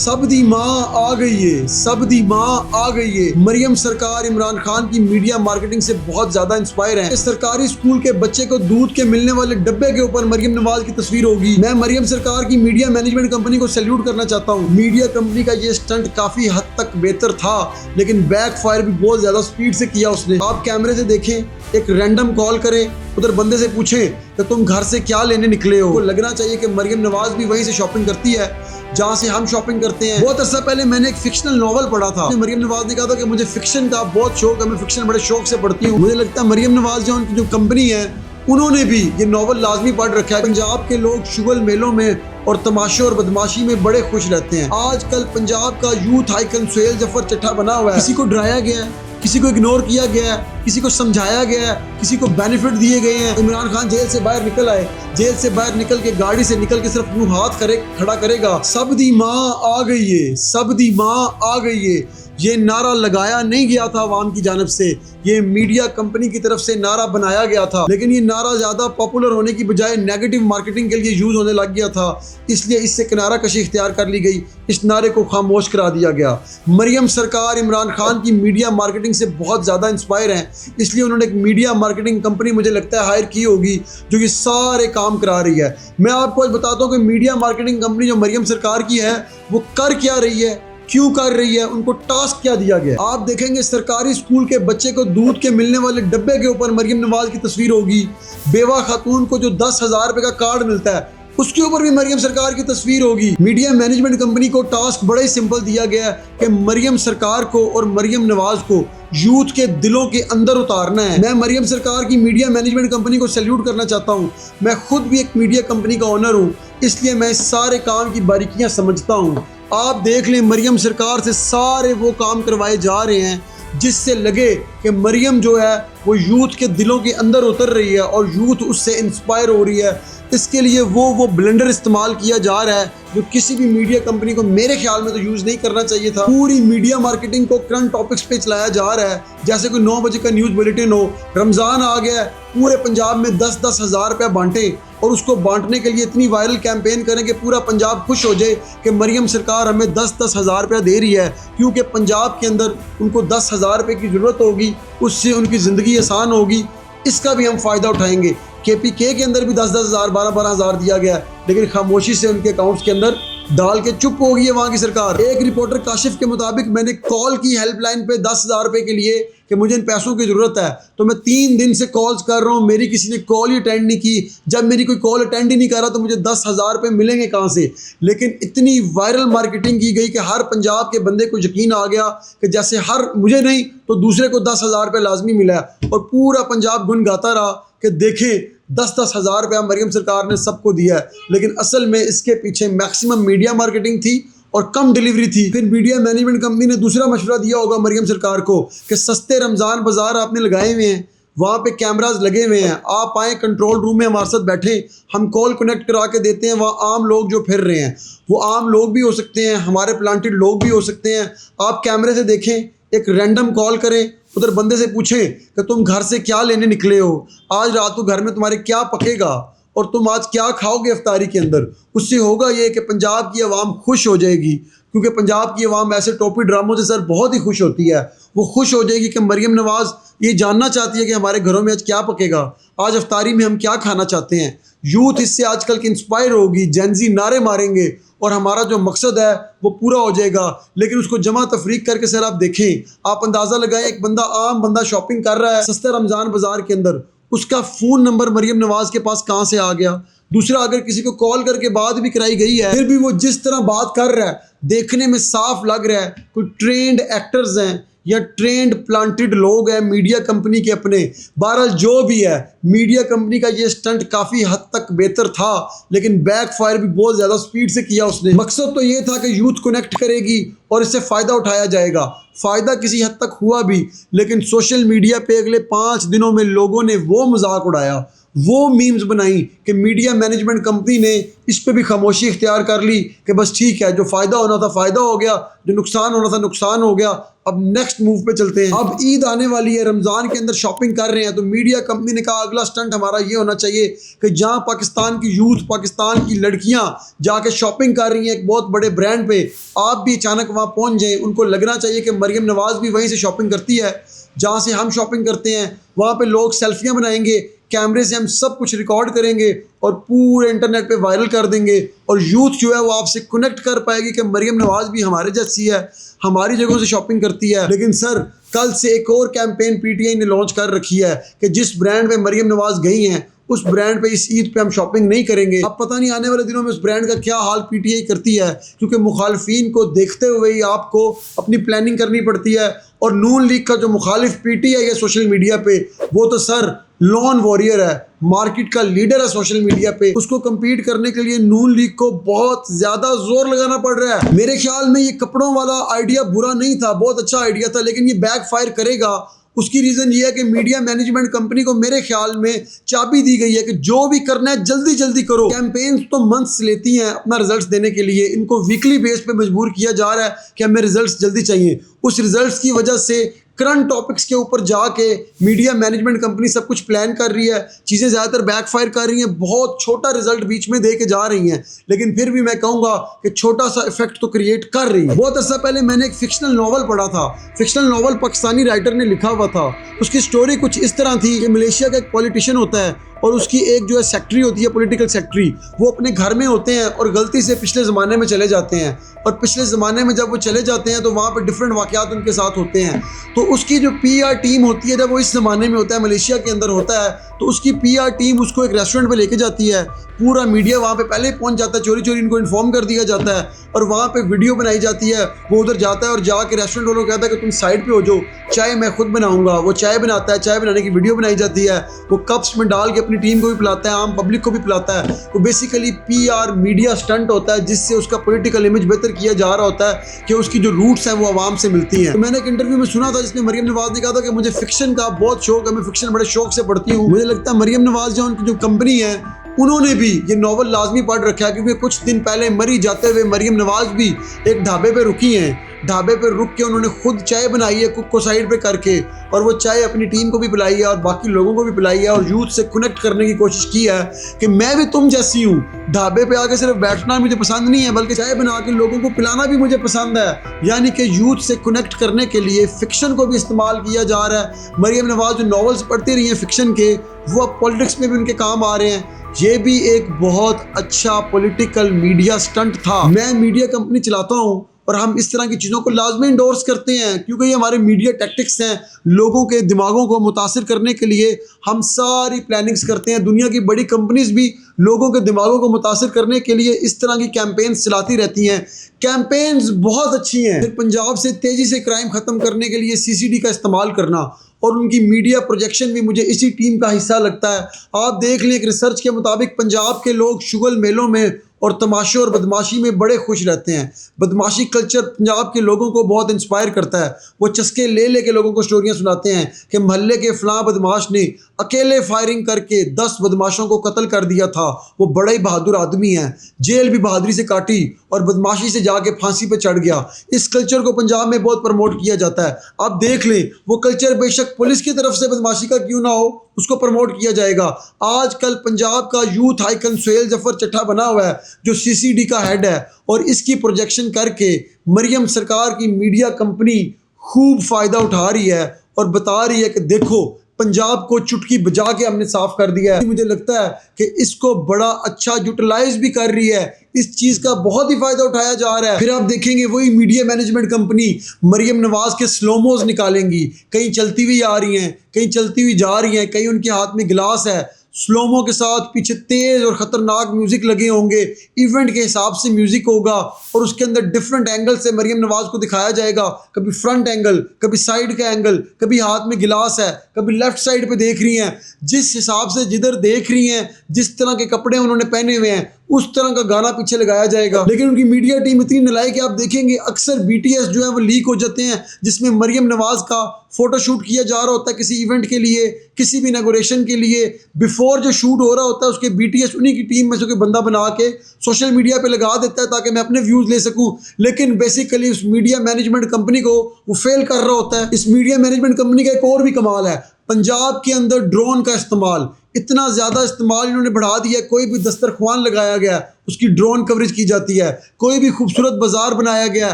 सब दी माँ आ गई है, सब दी माँ आ गई है। मरियम सरकार इमरान खान की मीडिया मार्केटिंग से बहुत ज्यादा इंस्पायर है। सरकारी स्कूल के बच्चे को दूध के मिलने वाले डब्बे के ऊपर मरियम नवाज की तस्वीर होगी। मैं मरियम सरकार की मीडिया मैनेजमेंट कंपनी को सैल्यूट करना चाहता हूँ। मीडिया कंपनी का ये स्टंट काफी हद तक बेहतर था, लेकिन बैक फायर भी बहुत ज्यादा स्पीड से किया उसने। आप कैमरे से देखें, एक रैंडम कॉल करें, उधर बंदे से पूछें कि तुम घर से क्या लेने निकले हो। तो लगना चाहिए कि मरियम नवाज भी वहीं से शॉपिंग करती है जहाँ से हम शॉपिंग करते हैं। बहुत अर्सा पहले मैंने एक फिक्शनल नॉवल पढ़ा था। मरियम नवाज ने कहा था कि मुझे फिक्शन का बहुत शौक है, मैं फिक्शन बड़े शौक से पढ़ती हूँ। मुझे लगता है मरियम नवाज जो उनकी जो कंपनी है उन्होंने भी ये नॉवल लाजमी पढ़ रखा है। पंजाब के लोग शुगल मेलों में और तमाशे और बदमाशी में बड़े खुश रहते हैं। आजकल पंजाब का यूथ आइकन सुहेल जफर चट्टा बना हुआ है। किसी को डराया गया है, किसी को इग्नोर किया गया है, किसी को समझाया गया है, किसी को बेनिफिट दिए गए हैं। इमरान खान जेल से बाहर निकल आए, जेल से बाहर निकल के गाड़ी से निकल के सिर्फ यूं हाथ खड़ा करेगा, सब दी माँ आ गई है, सब दी माँ आ गई है। ये नारा लगाया नहीं गया था अवाम की जानिब से, ये मीडिया कंपनी की तरफ से नारा बनाया गया था। लेकिन ये नारा ज्यादा पॉपुलर होने की बजाय नेगेटिव मार्केटिंग के लिए यूज होने लग गया था, इसलिए इससे किनारा कशी इख्तियार कर ली गई, इस नारे को खामोश करा दिया गया। मरियम सरकार इमरान खान की मीडिया मार्केटिंग से बहुत ज्यादा इंस्पायर है, इसलिए उन्होंने एक मीडिया मार्केटिंग कंपनी मुझे लगता है हायर की होगी जो कि सारे काम करा रही है। मैं आपको आज बताता हूँ कि मीडिया मार्केटिंग कंपनी जो मरियम सरकार की है वो कर क्या रही है, क्यों कर रही है, उनको टास्क क्या दिया गया। आप देखेंगे सरकारी स्कूल के बच्चे को दूध के मिलने वाले डब्बे के ऊपर मरियम नवाज की तस्वीर होगी। बेवा खातून को जो 10,000 रुपए का कार्ड मिलता है उसके ऊपर भी मरियम सरकार की तस्वीर होगी। मीडिया मैनेजमेंट कंपनी को टास्क बड़ा ही सिंपल दिया गया है कि मरियम सरकार को और मरियम नवाज को यूथ के दिलों के अंदर उतारना है। मैं मरियम सरकार की मीडिया मैनेजमेंट कंपनी को सैल्यूट करना चाहता हूँ। मैं खुद भी एक मीडिया कंपनी का ओनर हूँ, इसलिए मैं इस सारे काम की बारीकियां समझता हूँ। आप देख लें, मरियम सरकार से सारे वो काम करवाए जा रहे हैं जिससे लगे कि मरियम जो है वो यूथ के दिलों के अंदर उतर रही है और यूथ उससे इंस्पायर हो रही है। इसके लिए वो ब्लेंडर इस्तेमाल किया जा रहा है जो किसी भी मीडिया कंपनी को मेरे ख्याल में तो यूज़ नहीं करना चाहिए था। पूरी मीडिया मार्केटिंग को करंट टॉपिक्स पे चलाया जा रहा है जैसे कोई 9 बजे का न्यूज़ बुलेटिन हो। रमज़ान आ गया है, पूरे पंजाब में 10-10 हज़ार रुपया बांटें और उसको बांटने के लिए इतनी वायरल कैंपेन करें कि पूरा पंजाब खुश हो जाए कि मरियम सरकार हमें 10-10 हज़ार रुपया दे रही है, क्योंकि पंजाब के अंदर उनको 10,000 रुपये की ज़रूरत होगी, उससे उनकी ज़िंदगी आसान होगी। इसका भी हम फ़ायदा उठाएंगे। KPK के अंदर भी 10-10 हज़ार 12-12 हज़ार दिया गया है, लेकिन खामोशी से उनके अकाउंट्स के अंदर डाल के चुप हो गई है वहाँ की सरकार। एक रिपोर्टर काशिफ के मुताबिक मैंने कॉल की हेल्पलाइन पे 10,000 रुपये के लिए कि मुझे इन पैसों की ज़रूरत है, तो मैं 3 दिन से कॉल्स कर रहा हूँ, मेरी किसी ने कॉल ही अटेंड नहीं की। जब मेरी कोई कॉल अटेंड ही नहीं कर रहा तो मुझे 10,000 रुपये मिलेंगे कहाँ से। लेकिन इतनी वायरल मार्केटिंग की गई कि हर पंजाब के बंदे को यकीन आ गया कि जैसे हर मुझे नहीं तो दूसरे को 10,000 रुपये लाजमी मिला है, और पूरा पंजाब गुनगाता रहा कि देखें 10-10 हज़ार रुपया मरियम सरकार ने सबको दिया है। लेकिन असल में इसके पीछे मैक्सिमम मीडिया मार्केटिंग थी और कम डिलीवरी थी। फिर मीडिया मैनेजमेंट कंपनी ने दूसरा मशवरा दिया होगा मरियम सरकार को कि सस्ते रमज़ान बाजार आपने लगाए हुए हैं, वहाँ पे कैमराज लगे हुए हैं, आप आए कंट्रोल रूम में हमारे साथ बैठे, हम कॉल कनेक्ट करा के देते हैं। वहाँ आम लोग जो फिर रहे हैं वो आम लोग भी हो सकते हैं, हमारे प्लांटेड लोग भी हो सकते हैं। आप कैमरे से देखें, एक रैंडम कॉल करें, उधर बंदे से पूछें कि तुम घर से क्या लेने निकले हो, आज रात को घर में तुम्हारे क्या पकेगा और तुम आज क्या खाओगे इफ्तारी के अंदर। उससे होगा ये कि पंजाब की आवाम खुश हो जाएगी, क्योंकि पंजाब की आवाम ऐसे टोपी ड्रामों से सर बहुत ही खुश होती है। वो खुश हो जाएगी कि मरियम नवाज ये जानना चाहती है कि हमारे घरों में आज क्या पकेगा, आज इफ्तारी में हम क्या खाना चाहते हैं। यूथ इससे आजकल की इंस्पायर होगी, जेनजी नारे मारेंगे और हमारा जो मकसद है वो पूरा हो जाएगा। लेकिन उसको जमा तफरीक करके सर आप देखें, आप अंदाज़ा लगाएं, एक बंदा आम बंदा शॉपिंग कर रहा है सस्ते रमज़ान बाजार के अंदर, उसका फ़ोन नंबर मरियम नवाज के पास कहाँ से आ गया। दूसरा, अगर किसी को कॉल करके बात भी कराई गई है फिर भी वो जिस तरह बात कर रहा है देखने में साफ लग रहा है कोई ट्रेंड एक्टर्स हैं या ट्रेंड प्लांटेड लोग हैं मीडिया कंपनी के अपने। बहरहाल जो भी है, मीडिया कंपनी का ये स्टंट काफ़ी हद तक बेहतर था, लेकिन बैक फायर भी बहुत ज़्यादा स्पीड से किया उसने। मकसद तो ये था कि यूथ कनेक्ट करेगी और इससे फ़ायदा उठाया जाएगा। फ़ायदा किसी हद तक हुआ भी, लेकिन सोशल मीडिया पे अगले 5 दिनों में लोगों ने वो मजाक उड़ाया, वो मीम्स बनाई कि मीडिया मैनेजमेंट कंपनी ने इस पे भी खामोशी इख्तियार कर ली कि बस ठीक है, जो फ़ायदा होना था फ़ायदा हो गया, जो नुकसान होना था नुकसान हो गया, अब नेक्स्ट मूव पे चलते हैं। अब ईद आने वाली है, रमज़ान के अंदर शॉपिंग कर रहे हैं, तो मीडिया कंपनी ने कहा अगला स्टंट हमारा ये होना चाहिए कि जहाँ पाकिस्तान की यूथ, पाकिस्तान की लड़कियाँ जाके शॉपिंग कर रही हैं एक बहुत बड़े ब्रांड पे, आप भी अचानक वहाँ पहुँच जाएँ। उनको लगना चाहिए कि मरियम नवाज़ भी वहीं से शॉपिंग करती है जहाँ से हम शॉपिंग करते हैं। वहाँ पे लोग सेल्फियाँ बनाएंगे, कैमरे से हम सब कुछ रिकॉर्ड करेंगे और पूरे इंटरनेट पे वायरल कर देंगे, और यूथ जो है वो आपसे कनेक्ट कर पाएगी कि मरियम नवाज़ भी हमारे जैसी है, हमारी जगहों से शॉपिंग करती है। लेकिन सर, कल से एक और कैंपेन पीटीआई ने लॉन्च कर रखी है कि जिस ब्रांड पे मरियम नवाज़ गई हैं उस ब्रांड पे इस ईद पे हम शॉपिंग नहीं करेंगे। अब पता नहीं आने वाले दिनों में उस ब्रांड का क्या हाल पीटीआई करती है, क्योंकि मुखालफीन को देखते हुए ही आपको अपनी प्लानिंग करनी पड़ती है। और नून लीग का जो मुखालिफ पीटीआई है सोशल मीडिया पे, वो तो सर लॉन वॉरियर है, मार्केट का लीडर है सोशल मीडिया पे। उसको कम्पीट करने के लिए नून लीग को बहुत ज़्यादा जोर लगाना पड़ रहा है। मेरे ख्याल में ये कपड़ों वाला आइडिया बुरा नहीं था, बहुत अच्छा आइडिया था, लेकिन ये बैक फायर करेगा। उसकी रीज़न ये है कि मीडिया मैनेजमेंट कंपनी को मेरे ख्याल में चाबी दी गई है कि जो भी करना है जल्दी जल्दी करो। कैंपेन्स तो मंथ्स लेती हैं अपना रिजल्ट्स देने के लिए, इनको वीकली बेस पे मजबूर किया जा रहा है कि हमें रिजल्ट्स जल्दी चाहिए। उस रिजल्ट्स की वजह से करंट टॉपिक्स के ऊपर जाके मीडिया मैनेजमेंट कंपनी सब कुछ प्लान कर रही है, चीज़ें ज़्यादातर बैकफायर कर रही हैं, बहुत छोटा रिजल्ट बीच में दे के जा रही हैं, लेकिन फिर भी मैं कहूँगा कि छोटा सा इफेक्ट तो क्रिएट कर रही है। बहुत अर्सा पहले मैंने एक फिक्शनल नॉवल पढ़ा था, फिक्शनल नॉवल पाकिस्तानी राइटर ने लिखा हुआ था। उसकी स्टोरी कुछ इस तरह थी कि मलेशिया का एक पॉलिटिशियन होता है और उसकी एक जो है सेक्रेटरी होती है, पॉलिटिकल सेक्रेटरी, वो अपने घर में होते हैं और गलती से पिछले ज़माने में चले जाते हैं। और पिछले ज़माने में जब वो चले जाते हैं तो वहाँ पे डिफरेंट वाक़यात उनके साथ होते हैं। तो उसकी जो पीआर टीम होती है, जब वो इस ज़माने में होता है, मलेशिया के अंदर होता है, तो उसकी पीआर टीम उसको एक रेस्टोरेंट पे लेके जाती है। पूरा मीडिया वहाँ पे पहले पहुँच जाता है, चोरी चोरी इनको इन्फॉर्म कर दिया जाता है और वहाँ पे वीडियो बनाई जाती है। वो उधर जाता है और जाके रेस्टोरेंट वालों को कहता है कि तुम साइड पे हो जाओ, चाय मैं खुद बनाऊँगा। वो चाय बनाता है, चाय बनाने की वीडियो बनाई जाती है, वो कप्स में डाल के अपनी टीम को भी पिलाता है, आम पब्लिक को भी पिलाता है। वो बेसिकली पीआर मीडिया स्टंट होता है, जिससे उसका पॉलिटिकल इमेज बेहतर किया जा रहा होता है कि उसकी जो रूट्स हैं वो आवाम से मिलती हैं। तो मैंने एक इंटरव्यू में सुना था जिसमें मरियम नवाज़ ने कहा था कि मुझे फिक्शन का बहुत शौक है, मैं फिक्शन बड़े शौक से पढ़ती हूँ। मुझे लगता है मरियम नवाज़ जो उनकी जो कंपनी है उन्होंने भी ये नॉवल लाजमी पढ़ रखा है, क्योंकि कुछ दिन पहले मरी जाते हुए मरियम नवाज़ भी एक ढाबे पे रुकी हैं। ढाबे पे रुक के उन्होंने खुद चाय बनाई है कुक को साइड पे करके, और वो चाय अपनी टीम को भी पिलाई है और बाकी लोगों को भी पिलाई है, और यूथ से कनेक्ट करने की कोशिश की है कि मैं भी तुम जैसी हूँ। ढाबे पे आके सिर्फ बैठना मुझे पसंद नहीं है, बल्कि चाय बना के लोगों को पिलाना भी मुझे पसंद है। यानी कि यूथ से कनेक्ट करने के लिए फिक्शन को भी इस्तेमाल किया जा रहा है। मरियम नवाज़ जो नॉवेल्स पढ़ती रही हैं फिक्शन के, वो अब पॉलिटिक्स में भी उनके काम आ रहे हैं। ये भी एक बहुत अच्छा पॉलिटिकल मीडिया स्टंट था। मैं मीडिया कंपनी चलाता हूँ और हम इस तरह की चीज़ों को लाजमी इंडोर्स करते हैं, क्योंकि ये हमारे मीडिया टैक्टिक्स हैं। लोगों के दिमागों को मुतासिर करने के लिए हम सारी प्लानिंग्स करते हैं। दुनिया की बड़ी कंपनीज भी लोगों के दिमागों को मुतासिर करने के लिए इस तरह की कैंपेन्स चलाती रहती हैं। कैंपेन्स बहुत अच्छी हैं। फिर पंजाब से तेज़ी से क्राइम ख़त्म करने के लिए सीसीडी का इस्तेमाल करना, और उनकी मीडिया प्रोजेक्शन भी मुझे इसी टीम का हिस्सा लगता है। आप देख लें, एक रिसर्च के मुताबिक पंजाब के लोग शुगल मेलों में और तमाशे और बदमाशी में बड़े खुश रहते हैं। बदमाशी कल्चर पंजाब के लोगों को बहुत इंस्पायर करता है। वो चस्के ले ले के लोगों को स्टोरियाँ सुनाते हैं कि महल्ले के फलां बदमाश ने अकेले फायरिंग करके 10 बदमाशों को कत्ल कर दिया था, वो बड़ा ही बहादुर आदमी है, जेल भी बहादुरी से काटी और बदमाशी से जाके फांसी पे चढ़ गया। इस कल्चर को पंजाब में बहुत प्रमोट किया जाता है। आप देख लें, वो कल्चर बेशक पुलिस की तरफ से बदमाशी का क्यों ना हो, उसको प्रमोट किया जाएगा। आजकल पंजाब का यूथ आइकन सुहेल जफर चट्टा बना हुआ है, जो सीसीडी का हेड है, और इसकी प्रोजेक्शन करके मरियम सरकार की मीडिया कंपनी खूब फ़ायदा उठा रही है और बता रही है कि देखो पंजाब को चुटकी बजा के हमने साफ कर दिया है। मुझे लगता है कि इसको बड़ा अच्छा यूटिलाइज भी कर रही है, इस चीज़ का बहुत ही फ़ायदा उठाया जा रहा है। फिर आप देखेंगे वही मीडिया मैनेजमेंट कंपनी मरियम नवाज़ के स्लोमोज निकालेंगी, कहीं चलती हुई आ रही हैं, कहीं चलती हुई जा रही हैं, कहीं उनके हाथ में गिलास है, स्लोमो के साथ पीछे तेज़ और ख़तरनाक म्यूज़िक लगे होंगे, इवेंट के हिसाब से म्यूज़िक होगा और उसके अंदर डिफरेंट एंगल से मरियम नवाज़ को दिखाया जाएगा। कभी फ्रंट एंगल, कभी साइड का एंगल, कभी हाथ में गिलास है, कभी लेफ़्ट साइड पे देख रही हैं। जिस हिसाब से जिधर देख रही हैं, जिस तरह के कपड़े उन्होंने पहने हुए हैं, उस तरह का गाना पीछे लगाया जाएगा। लेकिन उनकी मीडिया टीम इतनी नालायक है, आप देखेंगे अक्सर BTS जो है वो लीक हो जाते हैं, जिसमें मरियम नवाज का फोटोशूट किया जा रहा होता है किसी इवेंट के लिए, किसी भी इनॉग्रेशन के लिए। बिफोर जो शूट हो रहा होता है उसके BTS उन्हीं की टीम में से कोई बंदा बना के सोशल मीडिया पे लगा देता है ताकि मैं अपने व्यूज ले सकूं। लेकिन बेसिकली उस मीडिया मैनेजमेंट कंपनी को वो फेल कर रहा होता है। इस मीडिया मैनेजमेंट कंपनी का एक और भी कमाल है, पंजाब के अंदर ड्रोन का इस्तेमाल, इतना ज़्यादा इस्तेमाल इन्होंने बढ़ा दिया। कोई भी दस्तरख्वान लगाया गया उसकी ड्रोन कवरेज की जाती है, कोई भी खूबसूरत बाजार बनाया गया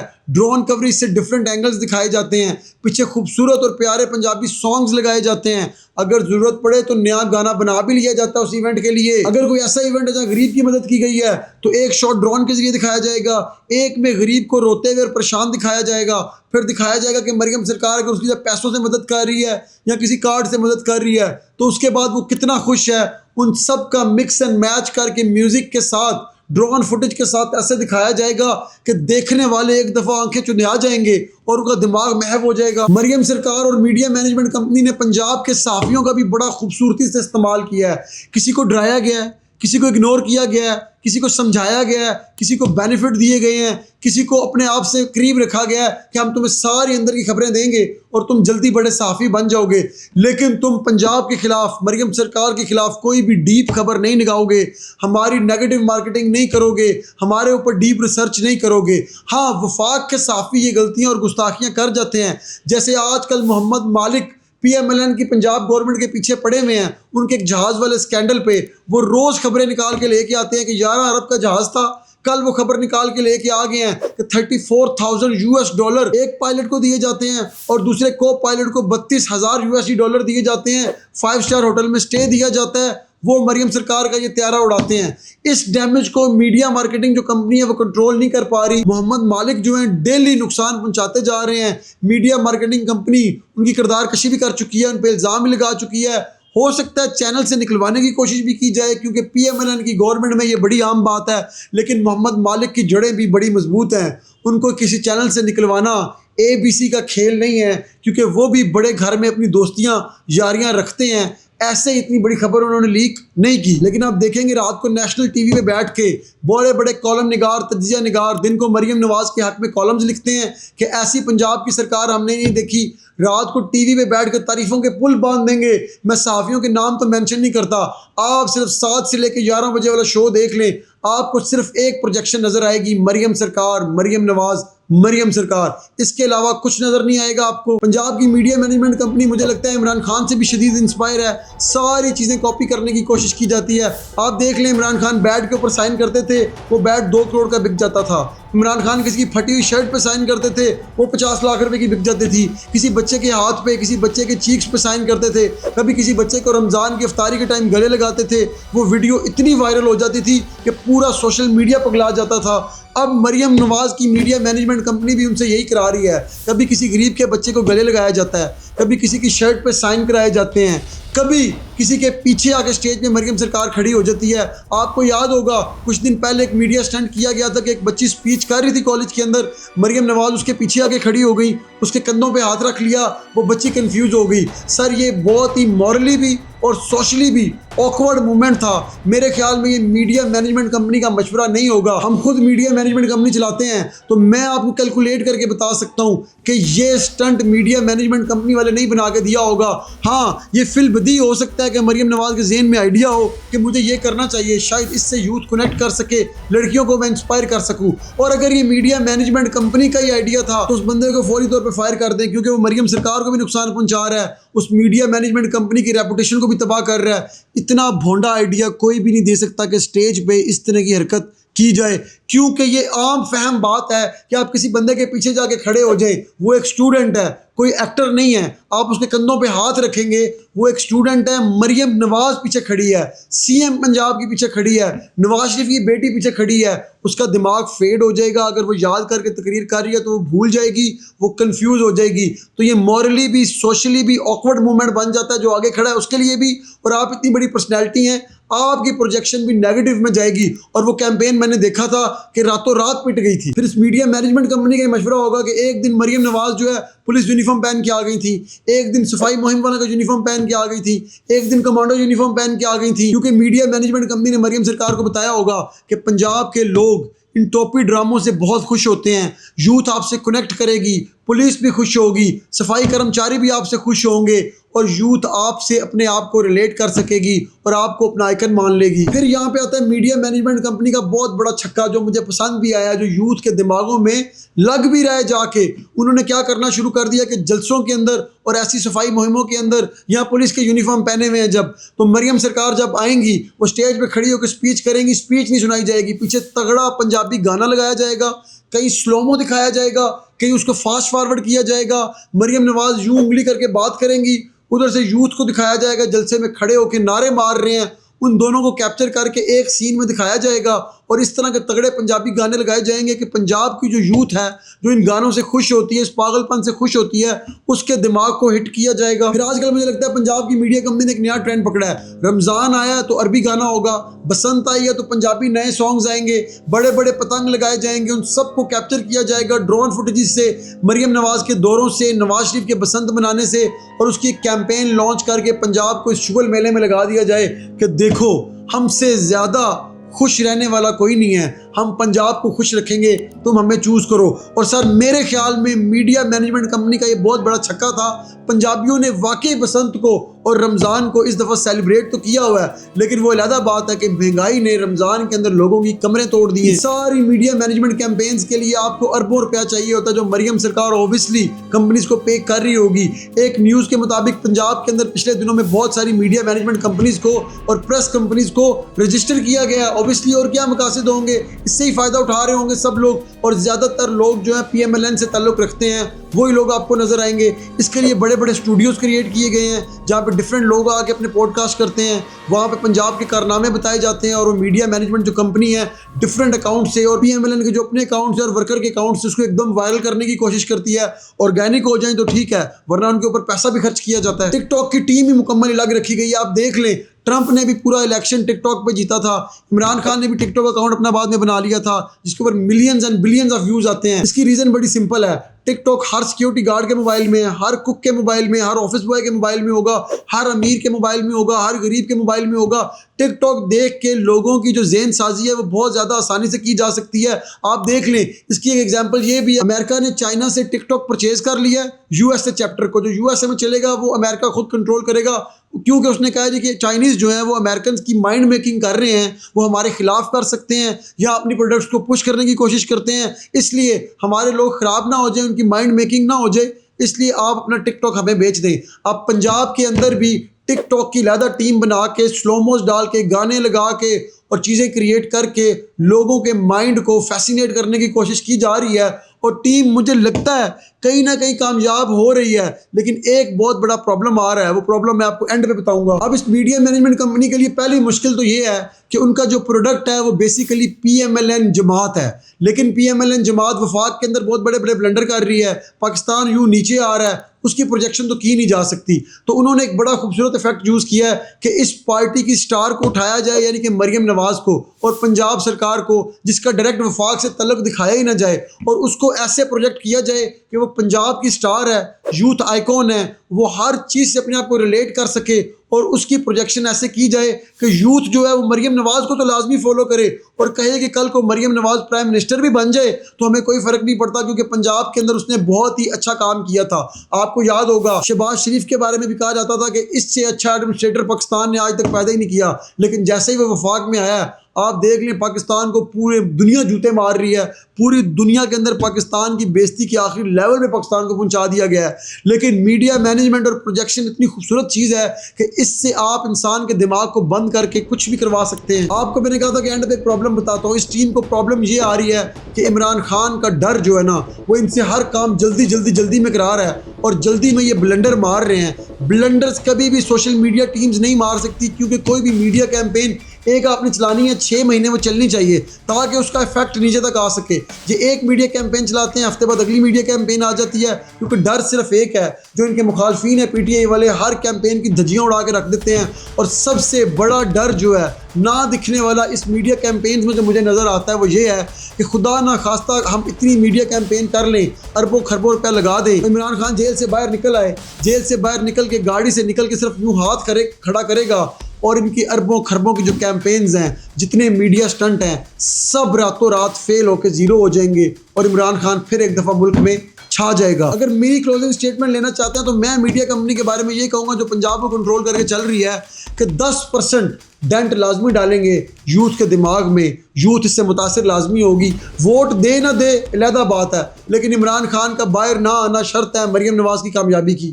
ड्रोन कवरेज से डिफरेंट एंगल्स दिखाए जाते हैं, पीछे खूबसूरत और प्यारे पंजाबी सॉन्ग्स लगाए जाते हैं। अगर ज़रूरत पड़े तो नया गाना बना भी लिया जाता है उस इवेंट के लिए। अगर कोई ऐसा इवेंट है जहाँ गरीब की मदद की गई है तो एक शॉट ड्रोन के जरिए दिखाया जाएगा, एक में गरीब को रोते हुए और परेशान दिखाया जाएगा, फिर दिखाया जाएगा कि मरियम सरकार अगर उसकी जब पैसों से मदद कर रही है या किसी कार्ड से मदद कर रही है तो उसके बाद वो कितना खुश है। उन सब का मिक्स एंड मैच करके म्यूजिक के साथ, ड्रोन फुटेज के साथ ऐसे दिखाया जाएगा कि देखने वाले एक दफ़ा आंखें चुंधिया जाएंगे और उनका दिमाग महव हो जाएगा। मरियम सरकार और मीडिया मैनेजमेंट कंपनी ने पंजाब के सहाफ़ियों का भी बड़ा खूबसूरती से इस्तेमाल किया है। किसी को डराया गया है, किसी को इग्नोर किया गया है, किसी को समझाया गया है, किसी को बेनिफिट दिए गए हैं, किसी को अपने आप से करीब रखा गया है कि हम तुम्हें सारी अंदर की खबरें देंगे और तुम जल्दी बड़े सहाफ़ी बन जाओगे। लेकिन तुम पंजाब के खिलाफ, मरियम सरकार के खिलाफ कोई भी डीप खबर नहीं निकालोगे, हमारी नेगेटिव मार्केटिंग नहीं करोगे, हमारे ऊपर डीप रिसर्च नहीं करोगे। हाँ, वफाक के सहाफ़ी ये गलतियाँ और गुस्ताखियाँ कर जाते हैं, जैसे आजकल मोहम्मद मालिक PMLN की पंजाब गवर्नमेंट के पीछे पड़े हुए हैं। उनके एक जहाज़ वाले स्कैंडल पे वो रोज़ खबरें निकाल के लेके आते हैं कि 11 अरब का जहाज़ था, कल वो खबर निकाल के लेके आ गए हैं कि $34,000 एक पायलट को दिए जाते हैं और दूसरे को पायलट को $32,000 दिए जाते हैं। 5 स्टार होटल में स्टे दिया जाता है। वो मरियम सरकार का ये त्यारा उड़ाते हैं। इस डैमेज को मीडिया मार्केटिंग जो कंपनी है वो कंट्रोल नहीं कर पा रही। मोहम्मद मालिक जो हैं डेली नुकसान पहुंचाते जा रहे हैं। मीडिया मार्केटिंग कंपनी उनकी किरदार कशी भी कर चुकी है, उन पर इल्ज़ाम भी लगा चुकी है। हो सकता है चैनल से निकलवाने की कोशिश भी की जाए क्योंकि PMLN की गवर्नमेंट में ये बड़ी आम बात है, लेकिन मोहम्मद मालिक की जड़ें भी बड़ी मजबूत हैं। उनको किसी चैनल से निकलवाना ABC का खेल नहीं है क्योंकि वो भी बड़े घर में अपनी दोस्तियाँ यारियाँ रखते हैं। ऐसे इतनी बड़ी खबर उन्होंने लीक नहीं की। लेकिन आप देखेंगे रात को नेशनल TV पे बैठ के बड़े बड़े कॉलम निगार, तजिया निगार दिन को मरियम नवाज के हक में कॉलम्स लिखते हैं कि ऐसी पंजाब की सरकार हमने नहीं देखी। रात को TV पे बैठ कर तारीफों के पुल बांध देंगे। मैं सहाफ़ियों के नाम तो मेंशन नहीं करता, आप सिर्फ 7 से लेकर 11 बजे वाला शो देख लें, आपको सिर्फ एक प्रोजेक्शन नजर आएगी, मरियम सरकार, मरियम नवाज, मरियम सरकार। इसके अलावा कुछ नजर नहीं आएगा आपको। पंजाब की मीडिया मैनेजमेंट कंपनी मुझे लगता है इमरान खान से भी शदीद इंस्पायर है। सारी चीज़ें कॉपी करने की कोशिश की जाती है। आप देख लें, इमरान खान बैट के ऊपर साइन करते थे, वो बैट 2 करोड़ का बिक जाता था। इमरान खान किसी की फटी हुई शर्ट पे साइन करते थे, वो 50 लाख रुपए की बिक जाती थी। किसी बच्चे के हाथ पे, किसी बच्चे के चीक्स पे साइन करते थे। कभी किसी बच्चे को रमज़ान की इफ्तारी के टाइम गले लगाते थे, वो वीडियो इतनी वायरल हो जाती थी कि पूरा सोशल मीडिया पगला जाता था। अब मरियम नवाज की मीडिया मैनेजमेंट कंपनी भी उनसे यही करा रही है। कभी किसी गरीब के बच्चे को गले लगाया जाता है, कभी किसी की शर्ट पे साइन कराए जाते हैं, कभी किसी के पीछे आके स्टेज पे मरियम सरकार खड़ी हो जाती है। आपको याद होगा कुछ दिन पहले एक मीडिया स्टंट किया गया था कि एक बच्ची स्पीच कर रही थी कॉलेज के अंदर, मरियम नवाज उसके पीछे आके खड़ी हो गई, उसके कंधों पे हाथ रख लिया, वो बच्ची कंफ्यूज हो गई। सर, ये बहुत ही मॉरली भी और सोशली भी ऑकवर्ड मूवमेंट था। मेरे ख्याल में ये मीडिया मैनेजमेंट कंपनी का मशवरा नहीं होगा। हम खुद मीडिया मैनेजमेंट कंपनी चलाते हैं तो मैं आपको कैलकुलेट करके बता सकता हूँ कि ये स्टंट मीडिया मैनेजमेंट कंपनी वाले नहीं बना के दिया होगा। हाँ, ये फिल्बदी हो सकता है कि मरियम नवाज के ज़हन में आइडिया हो कि मुझे ये करना चाहिए, शायद इससे यूथ कनेक्ट कर सके, लड़कियों को मैं इंस्पायर कर सकूँ। और अगर ये मीडिया मैनेजमेंट कंपनी का ही आइडिया था तो उस बंदे को फौरी तौर पर फायर कर दें, क्योंकि वो मरियम सरकार को भी नुकसान पहुँचा रहा है, उस मीडिया मैनेजमेंट कंपनी की रेपुटेशन को भी तबाह कर रहा है। इतना भोंडा आइडिया कोई भी नहीं दे सकता कि स्टेज पे इस तरह की हरकत की जाए, क्योंकि ये आम फहम बात है कि आप किसी बंदे के पीछे जाके खड़े हो जाएं। वो एक स्टूडेंट है, कोई एक्टर नहीं है। आप उसके कंधों पे हाथ रखेंगे, वो एक स्टूडेंट है। मरियम नवाज पीछे खड़ी है, CM पंजाब की पीछे खड़ी है, नवाज शरीफ की बेटी पीछे खड़ी है। उसका दिमाग फेड हो जाएगा। अगर वो याद करके तकरीर कर रही है तो वो भूल जाएगी, वो कंफ्यूज हो जाएगी। तो ये मॉरली भी, सोशली भी ऑकवर्ड मूवमेंट बन जाता है जो आगे खड़ा है उसके लिए भी। और आप इतनी बड़ी पर्सनैलिटी हैं, आपकी प्रोजेक्शन भी नेगेटिव में जाएगी। और वो कैंपेन मैंने देखा था कि रातों रात पिट गई थी। फिर इस मीडिया मैनेजमेंट कंपनी का मशवरा होगा कि एक दिन मरियम नवाज जो है पुलिस यूनिफॉर्म पहन के आ गई थी, एक दिन सफाई मुहिम वाला का यूनिफॉर्म पहन के आ गई थी, एक दिन कमांडो यूनिफॉर्म पहन के आ गई थी, क्योंकि मीडिया मैनेजमेंट कंपनी ने मरियम सरकार को बताया होगा कि पंजाब के लोग इन टोपी ड्रामों से बहुत खुश होते हैं, यूथ आपसे कनेक्ट करेगी, पुलिस भी खुश होगी, सफाई कर्मचारी भी आपसे खुश होंगे और यूथ आपसे अपने आप को रिलेट कर सकेगी और आपको अपना आइकन मान लेगी। फिर यहाँ पे आता है मीडिया मैनेजमेंट कंपनी का बहुत बड़ा छक्का जो मुझे पसंद भी आया, जो यूथ के दिमागों में लग भी रहा है जाके। उन्होंने क्या करना शुरू कर दिया कि जलसों के अंदर और ऐसी सफाई मुहिमों के अंदर यहाँ पुलिस के यूनिफॉर्म पहने हुए हैं जब, तो मरियम सरकार जब आएंगी वो स्टेज पे खड़ी होकर स्पीच करेंगी, स्पीच नहीं सुनाई जाएगी, पीछे तगड़ा पंजाबी गाना लगाया जाएगा, कहीं स्लोमो दिखाया जाएगा, कहीं उसको फास्ट फॉरवर्ड किया जाएगा। मरियम नवाज यूं उंगली करके बात करेंगी, उधर से यूथ को दिखाया जाएगा जलसे में खड़े होकर नारे मार रहे हैं, उन दोनों को कैप्चर करके एक सीन में दिखाया जाएगा और इस तरह के तगड़े पंजाबी गाने लगाए जाएंगे कि पंजाब की जो यूथ है जो इन गानों से खुश होती है, इस पागलपन से खुश होती है, उसके दिमाग को हिट किया जाएगा। फिर आजकल मुझे लगता है पंजाब की मीडिया कंपनी ने एक नया ट्रेंड पकड़ा है, रमज़ान आया तो अरबी गाना होगा, बसंत आई है तो पंजाबी नए सॉन्ग्स आएंगे, बड़े बड़े पतंग लगाए जाएंगे, उन सबको कैप्चर किया जाएगा ड्रोन फुटेजेस से, मरियम नवाज के दौरों से, नवाज शरीफ के बसंत मनाने से, और उसकी एक कैंपेन लॉन्च करके पंजाब को इस शुगल मेले में लगा दिया जाए कि देखो हमसे ज़्यादा खुश रहने वाला कोई नहीं है, हम पंजाब को खुश रखेंगे, तुम हमें चूज़ करो। और सर मेरे ख्याल में मीडिया मैनेजमेंट कंपनी का ये बहुत बड़ा छक्का था। पंजाबियों ने वाकई बसंत को और रमज़ान को इस दफ़ा सेलिब्रेट तो किया हुआ है, लेकिन वो अलग बात है कि महंगाई ने रमज़ान के अंदर लोगों की कमरें तोड़ दी हैं। सारी मीडिया मैनेजमेंट कैंपेन्स के लिए आपको अरबों रुपया चाहिए होता है, जो मरियम सरकार ऑब्वियसली कंपनीज को पे कर रही होगी। एक न्यूज़ के मुताबिक पंजाब के अंदर पिछले दिनों में बहुत सारी मीडिया मैनेजमेंट कंपनीज को और प्रेस कंपनीज को रजिस्टर किया गया ऑब्वियसली, और क्या मकासद होंगे, इससे ही फ़ायदा उठा रहे होंगे सब लोग, और ज़्यादातर लोग जो है PMLN से ताल्लुक़ रखते हैं वही लोग आपको नज़र आएंगे। इसके लिए बड़े बड़े स्टूडियोज़ क्रिएट किए गए हैं जहाँ पे डिफरेंट लोग आके अपने पॉडकास्ट करते हैं, वहाँ पे पंजाब के कारनामे बताए जाते हैं, और वो मीडिया मैनेजमेंट जो कंपनी है डिफरेंट अकाउंट से और PMLN के जो अपने अकाउंट्स और वर्कर के अकाउंट्स से उसको एकदम वायरल करने की कोशिश करती है। ऑर्गेनिक हो जाए तो ठीक है, वरना उनके ऊपर पैसा भी खर्च किया जाता है। टिकटॉक की टीम ही मुकम्मल अलग रखी गई है। आप देख लें, ट्रंप ने भी पूरा इलेक्शन टिकटॉक पे जीता था, इमरान खान ने भी टिकटॉक अकाउंट अपना बाद में बना लिया था जिसके ऊपर millions and billions of views आते हैं। इसकी रीज़न बड़ी सिंपल है, टिकटॉक हर सिक्योरिटी गार्ड के मोबाइल में, हर कुक के मोबाइल में, हर ऑफिस बॉय के मोबाइल में होगा, हर अमीर के मोबाइल में होगा, हर गरीब के मोबाइल में होगा। टिकटॉक देख के लोगों की जो ज़हन साजी है वो बहुत ज़्यादा आसानी से की जा सकती है। आप देख लें, इसकी एक एग्जांपल ये भी है, अमेरिका ने चाइना से टिकटॉक परचेज कर लिया है, यूएसए चैप्टर को। जो यूएसए में चलेगा वो अमेरिका खुद कंट्रोल करेगा, क्योंकि उसने कहा है कि चाइनीज़ जो है वो अमेरिकन की माइंड मेकिंग कर रहे हैं, वो हमारे खिलाफ कर सकते हैं या अपनी प्रोडक्ट्स को पुश करने की कोशिश करते हैं, इसलिए हमारे लोग ख़राब ना हो जाए, उनकी माइंड मेकिंग ना हो जाए, इसलिए आप अपना टिकटॉक हमें बेच दें। आप पंजाब के अंदर भी टिकटॉक की अलग टीम बना के, स्लोमोस डाल के, गाने लगा के और चीज़ें क्रिएट करके लोगों के माइंड को फैसिनेट करने की कोशिश की जा रही है, और टीम मुझे लगता है कहीं ना कहीं कामयाब हो रही है। लेकिन एक बहुत बड़ा प्रॉब्लम आ रहा है, वो प्रॉब्लम मैं आपको एंड पे बताऊंगा। अब इस मीडिया मैनेजमेंट कंपनी के लिए पहली मुश्किल तो ये है कि उनका जो प्रोडक्ट है वो बेसिकली PMLN जमात है, लेकिन PMLN जमात वफाक के अंदर बहुत बड़े बड़े ब्लंडर कर रही है, पाकिस्तान यूँ नीचे आ रहा है, उसकी प्रोजेक्शन तो की नहीं जा सकती। तो उन्होंने एक बड़ा खूबसूरत इफेक्ट यूज़ किया है कि इस पार्टी की स्टार को उठाया जाए, यानी कि मरियम नवाज को और पंजाब सरकार को, जिसका डायरेक्ट वफाक से तल्लुक़ दिखाया ही ना जाए, और उसको ऐसे प्रोजेक्ट किया जाए कि वो पंजाब की स्टार है, यूथ आइकॉन है, वो हर चीज़ से अपने आप को रिलेट कर सके, और उसकी प्रोजेक्शन ऐसे की जाए कि यूथ जो है वो मरियम नवाज को तो लाजमी फॉलो करे और कहे कि कल को मरियम नवाज प्राइम मिनिस्टर भी बन जाए तो हमें कोई फ़र्क नहीं पड़ता, क्योंकि पंजाब के अंदर उसने बहुत ही अच्छा काम किया था। आपको याद होगा शहबाज शरीफ के बारे में भी कहा जाता था कि इससे अच्छा एडमिनिस्ट्रेटर पाकिस्तान ने आज तक पैदा ही नहीं किया, लेकिन जैसे ही वो वफाक में आया, आप देख लें पाकिस्तान को पूरे दुनिया जूते मार रही है, पूरी दुनिया के अंदर पाकिस्तान की बेइज्जती के आखिरी लेवल में पाकिस्तान को पहुंचा दिया गया है। लेकिन मीडिया मैनेजमेंट और प्रोजेक्शन इतनी खूबसूरत चीज़ है कि इससे आप इंसान के दिमाग को बंद करके कुछ भी करवा सकते हैं। आपको मैंने कहा था कि एंड पे एक प्रॉब्लम बताता हूँ, इस टीम को प्रॉब्लम ये आ रही है कि इमरान खान का डर जो है ना, वो इनसे हर काम जल्दी में करा रहा है, और जल्दी में ये ब्लंडर मार रहे हैं। ब्लंडर्स कभी भी सोशल मीडिया टीम्स नहीं मार सकती, क्योंकि कोई भी मीडिया कैंपेन एक आपने चलानी है, 6 महीने वो चलनी चाहिए ताकि उसका इफेक्ट नीचे तक आ सके। ये एक मीडिया कैंपेन चलाते हैं, हफ्ते बाद अगली मीडिया कैंपेन आ जाती है, क्योंकि डर सिर्फ एक है। जो इनके मुखालफीन है पीटीआई वाले, हर कैंपेन की धज्जियां उड़ा के रख देते हैं। और सबसे बड़ा डर जो है ना दिखने वाला इस मीडिया कैंपेन में जो मुझे नज़र आता है वो ये है कि खुदा ना खास्ता हम इतनी मीडिया कैंपेन कर लें, अरबों खरबों रुपया लगा दें, इमरान खान जेल से बाहर निकल आए, जेल से बाहर निकल के गाड़ी से निकल के सिर्फ यूँ हाथ खड़ा करेगा और इनकी अरबों खरबों की जो कैंपेन्स हैं, जितने मीडिया स्टंट हैं, सब रातों रात फेल होकर ज़ीरो हो जाएंगे और इमरान खान फिर एक दफ़ा मुल्क में छा जाएगा। अगर मेरी क्लोजिंग स्टेटमेंट लेना चाहते हैं तो मैं मीडिया कंपनी के बारे में ये कहूँगा जो पंजाब को कंट्रोल करके चल रही है कि 10% डेंट लाजमी डालेंगे यूथ के दिमाग में, यूथ इससे मुतासिर लाजमी होगी। वोट दे ना दे अलहदा बात है, लेकिन इमरान खान का बाहर ना आना शर्त है मरीम नवाज़ की कामयाबी की।